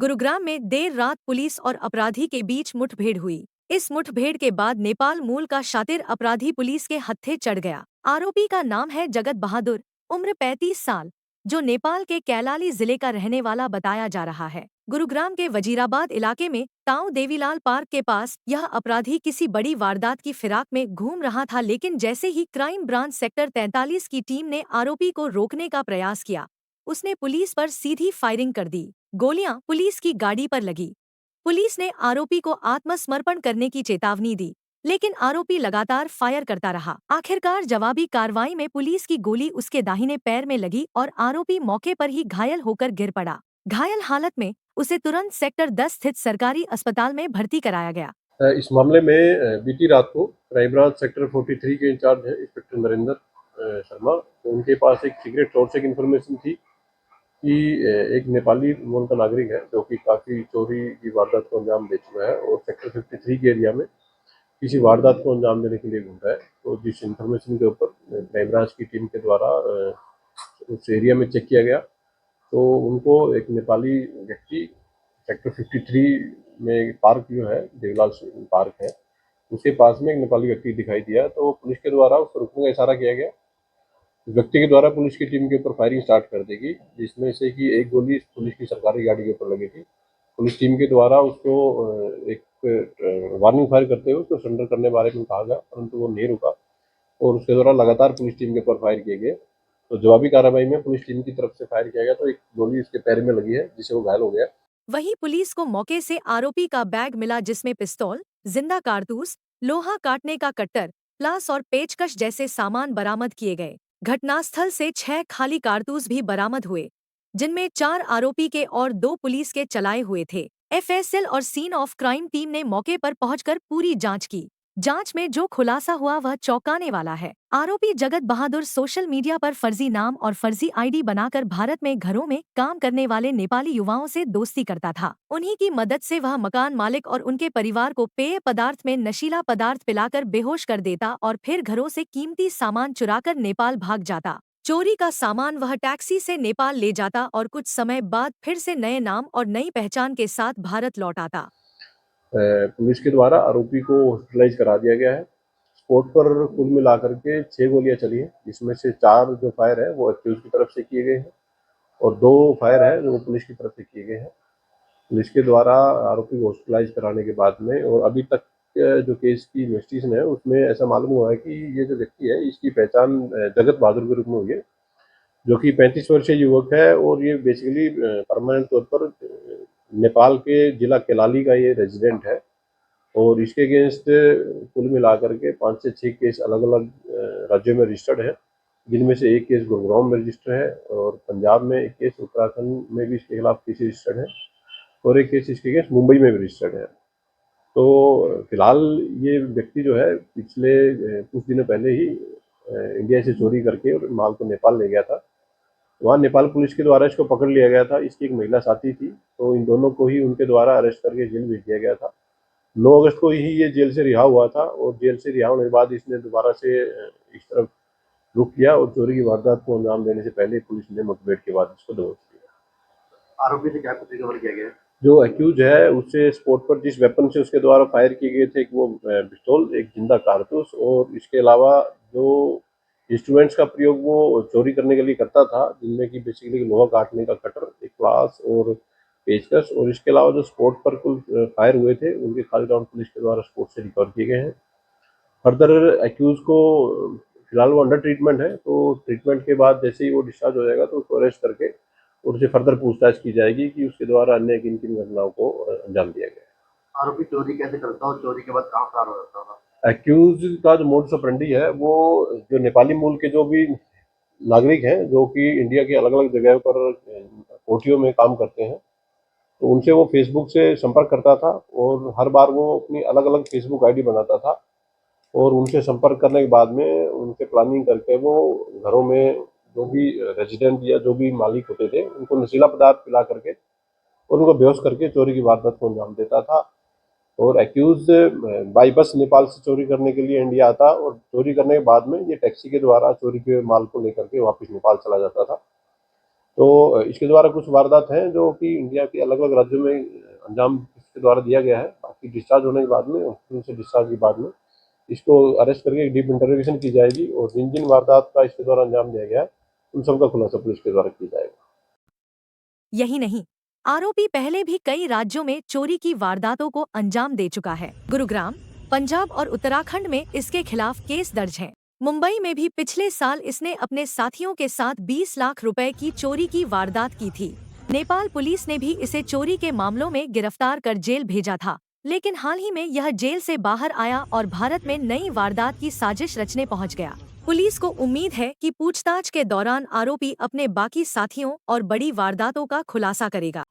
गुरुग्राम में देर रात पुलिस और अपराधी के बीच मुठभेड़ हुई। इस मुठभेड़ के बाद नेपाल मूल का शातिर अपराधी पुलिस के हत्थे चढ़ गया। आरोपी का नाम है जगत बहादुर, उम्र 35 साल, जो नेपाल के कैलाली जिले का रहने वाला बताया जा रहा है। गुरुग्राम के वजीराबाद इलाके में ताऊ देवीलाल पार्क के पास यह अपराधी किसी बड़ी वारदात की फिराक में घूम रहा था, लेकिन जैसे ही क्राइम ब्रांच सेक्टर 43 की टीम ने आरोपी को रोकने का प्रयास किया, उसने पुलिस पर सीधी फायरिंग कर दी। गोलियां पुलिस की गाड़ी पर लगी। पुलिस ने आरोपी को आत्मसमर्पण करने की चेतावनी दी, लेकिन आरोपी लगातार फायर करता रहा। आखिरकार जवाबी कार्रवाई में पुलिस की गोली उसके दाहिने पैर में लगी और आरोपी मौके पर ही घायल होकर गिर पड़ा। घायल हालत में उसे तुरंत सेक्टर 10 स्थित सरकारी अस्पताल में भर्ती कराया गया। इस मामले में बीती रात को क्राइम ब्रांच सेक्टर 43 के इंचार्ज हैं इंस्पेक्टर नरेंद्र शर्मा। तो उनके पास एक सीक्रेट सोर्स से इन्फॉर्मेशन थी कि एक नेपाली मूल का नागरिक है जो कि काफ़ी चोरी की वारदात को अंजाम दे चुका है और सेक्टर 53 के एरिया में किसी वारदात को अंजाम देने के लिए घूम रहा है। तो जिस इन्फॉर्मेशन के ऊपर क्राइम ब्रांच की टीम के द्वारा उस एरिया में चेक किया गया, तो उनको एक नेपाली व्यक्ति सेक्टर 53 में पार्क जो है देवलाल पार्क है, उसके पास में एक नेपाली व्यक्ति दिखाई दिया। तो पुलिस के द्वारा उसको रुकने का इशारा किया गया। व्यक्ति के द्वारा पुलिस की टीम के ऊपर फायरिंग स्टार्ट कर देगी, जिसमें से कि एक गोली पुलिस की सरकारी गाड़ी के ऊपर लगी थी। पुलिस टीम के द्वारा उसको एक वार्निंग फायर करते हुए उसको सरेंडर करने बारे में कहा गया, परंतु वो नहीं रुका और उसके द्वारा लगातार पुलिस टीम के ऊपर फायर किए गए। तो जवाबी कार्रवाई में पुलिस टीम की तरफ से फायर किया गया, तो एक गोली उसके पैर में लगी है जिससे वो घायल हो गया। वहीं पुलिस को मौके से आरोपी का बैग मिला, जिसमें पिस्तौल, जिंदा कारतूस, लोहा काटने का कट्टर, प्लास और पेचकश जैसे सामान बरामद किए गए। घटनास्थल से 6 खाली कारतूस भी बरामद हुए, जिनमें 4 आरोपी के और 2 पुलिस के चलाए हुए थे। एफएसएल और सीन ऑफ क्राइम टीम ने मौके पर पहुंचकर पूरी जांच की। जांच में जो खुलासा हुआ वह चौंकाने वाला है। आरोपी जगत बहादुर सोशल मीडिया पर फर्जी नाम और फर्जी आईडी बनाकर भारत में घरों में काम करने वाले नेपाली युवाओं से दोस्ती करता था। उन्हीं की मदद से वह मकान मालिक और उनके परिवार को पेय पदार्थ में नशीला पदार्थ पिलाकर बेहोश कर देता और फिर घरों से कीमती सामान चुराकर नेपाल भाग जाता। चोरी का सामान वह टैक्सी से नेपाल ले जाता और कुछ समय बाद फिर से नए नाम और नई पहचान के साथ भारत लौट आता। पुलिस के द्वारा आरोपी को हॉस्पिटलाइज करा दिया गया है। स्पॉट पर कुल मिलाकर के 6 गोलियां चली हैं, जिसमें से 4 जो फायर है वो एक्यूज की तरफ से किए गए हैं और 2 फायर है जो पुलिस की तरफ से किए गए हैं। पुलिस के द्वारा आरोपी को हॉस्पिटलाइज कराने के बाद में और अभी तक जो केस की इन्वेस्टिगेशन है उसमें ऐसा मालूम हुआ है कि ये जो व्यक्ति है इसकी पहचान जगत बहादुर के रूप में हुई है, जो कि 35 वर्षीय युवक है और ये बेसिकली परमानेंट तौर पर नेपाल के जिला केलाली का ये रेजिडेंट है। और इसके अगेंस्ट कुल मिलाकर के 5 से 6 केस अलग अलग राज्यों में रजिस्टर्ड है, जिनमें से एक केस गुरुग्राम में रजिस्टर्ड है और पंजाब में एक केस, उत्तराखंड में भी इसके खिलाफ केस रजिस्टर्ड है और एक केस इसके अगेंस्ट मुंबई में भी रजिस्टर्ड है। तो फिलहाल ये व्यक्ति जो है पिछले कुछ दिनों पहले ही इंडिया से चोरी करके और माल को नेपाल ले गया था। वहाँ नेपाल पुलिस के द्वारा इसको पकड़ लिया गया था। इसकी एक महिला साथी थी, तो इन दोनों को ही उनके द्वारा अरेस्ट करके जेल भेज दिया गया था। 9 अगस्त को ही ये जेल से रिहा हुआ था और जेल से रिहा होने के बाद इसने दोबारा से इस तरफ रुख किया और चोरी की वारदात को अंजाम देने से पहले पुलिस ने मुठभेड़ के बाद इसको दबोच लिया। आरोपी से क्या कुछ रिकवर किया गया? जो एक्यूज है उससे स्पॉट पर जिस वेपन से उसके द्वारा फायर किए गए थे, एक वो पिस्तौल, एक जिंदा कारतूस और इसके अलावा जो इंस्ट्रूमेंट्स का प्रयोग वो चोरी करने के लिए करता था, जिनमें कि बेसिकली लोहा काटने का कटर, एक प्लास और पेचकस, और इसके अलावा जो स्पॉट पर कुल फायर हुए थे उनके खाली राउंड पुलिस के द्वारा स्पॉट से रिकवर किए गए हैं। फर्दर एक्यूज को फिलहाल वो अंडर ट्रीटमेंट है, तो ट्रीटमेंट के बाद जैसे ही वो डिस्चार्ज हो जाएगा तो उसको अरेस्ट करके और उससे फर्दर पूछताछ की जाएगी कि उसके द्वारा अन्य किन किन घटनाओं को अंजाम दिया गया। आरोपी चोरी कैसे करता और चोरी के बाद कहाँ फरार हो जाता था? एक्यूज का जो मोडस ऑपरेंडी है वो जो नेपाली मूल के जो भी नागरिक हैं जो कि इंडिया के अलग अलग जगह पर कोठियों में काम करते हैं, तो उनसे वो फेसबुक से संपर्क करता था और हर बार वो अपनी अलग अलग फेसबुक आईडी बनाता था और उनसे संपर्क करने के बाद में उनसे प्लानिंग करके वो घरों में जो भी रेजिडेंट या जो भी मालिक होते थे उनको नशीला पदार्थ पिला करके और उनको बेहोश करके चोरी की वारदात को अंजाम देता था। और एक्यूज बाई बस नेपाल से चोरी करने के लिए इंडिया आता और चोरी करने के बाद में ये टैक्सी के द्वारा चोरी के माल को लेकर के वापस नेपाल चला जाता था। तो इसके द्वारा कुछ वारदात हैं जो कि इंडिया के अलग-अलग राज्यों में अंजाम इसके द्वारा दिया गया है। बाकी डिस्चार्ज होने के बाद में, हॉस्पिटल से डिस्चार्ज के बाद में इसको अरेस्ट करके डीप इंटरोगेशन की जाएगी और जिन-जिन वारदात का इसके द्वारा अंजाम दिया गया है, उन सब का खुलासा पुलिस के द्वारा किया जाएगा। यही नहीं, आरोपी पहले भी कई राज्यों में चोरी की वारदातों को अंजाम दे चुका है। गुरुग्राम, पंजाब और उत्तराखंड में इसके खिलाफ केस दर्ज हैं। मुंबई में भी पिछले साल इसने अपने साथियों के साथ 20 लाख रुपए की चोरी की वारदात की थी। नेपाल पुलिस ने भी इसे चोरी के मामलों में गिरफ्तार कर जेल भेजा था, लेकिन हाल ही में यह जेल से बाहर आया और भारत में नई वारदात की साजिश रचने पहुंच गया। पुलिस को उम्मीद है कि पूछताछ के दौरान आरोपी अपने बाकी साथियों और बड़ी वारदातों का खुलासा करेगा।